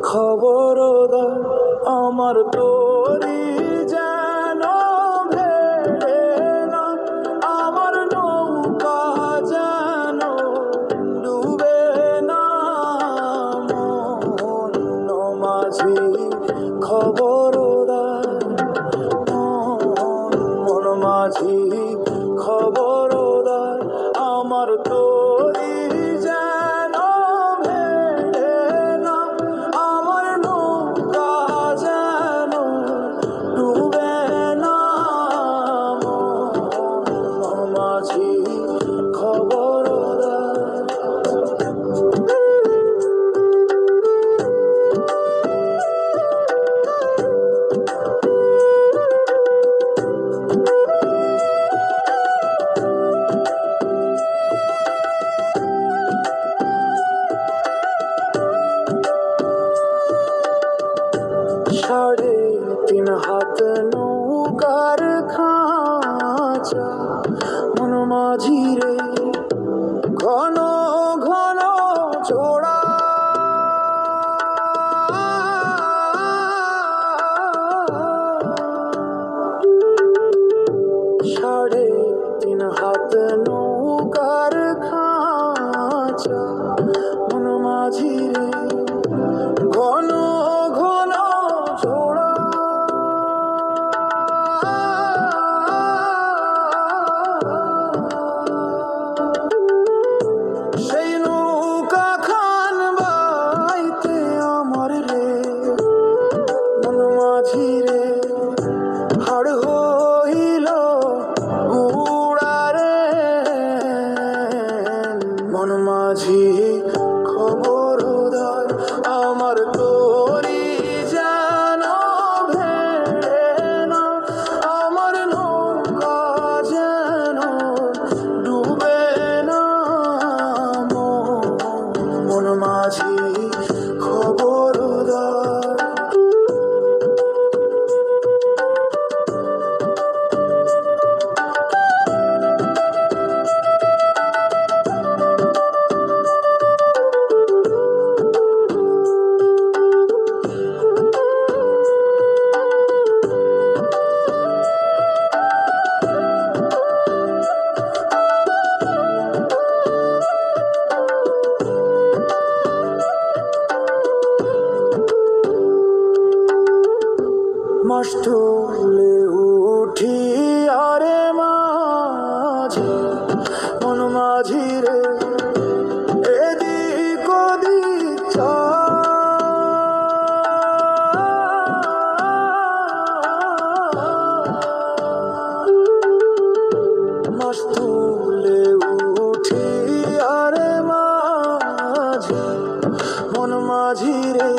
খবরদার আমার তোরি যেন ভেড়ে না, আমার নৌকা যেন ডুবে না। মন মাঝি খবরদার, মন মাঝি খবরদার আমার তোরি যেন ভেড়ে না, আমার নৌকা যেন ডুবে না। মন মাঝি খবরদার। সাড়ে তিন হাত নৌকার খাঁচা, মন মাঝি রে ঘন ঘন চোড়া। সাড়ে তিন হাত নৌকার খাঁচা, মন মাঝি রে ঘন ঘন চোড়া। সেই নৌকা খান বাইতে আমার রে মন মাঝি রে হাড় হইল গুড়া রে। মন মাঝি খবরদার আমার তোরি যেন ভেড়ে না, আমার নৌকা যেন ডুবে না। মন মাঝি খবরদার। মাস তুলে উঠি আরে মাঝি, মন মাঝি রে এদিক ওদিক মাস তুলে উঠি আরে মাঝি, মন মাঝি রে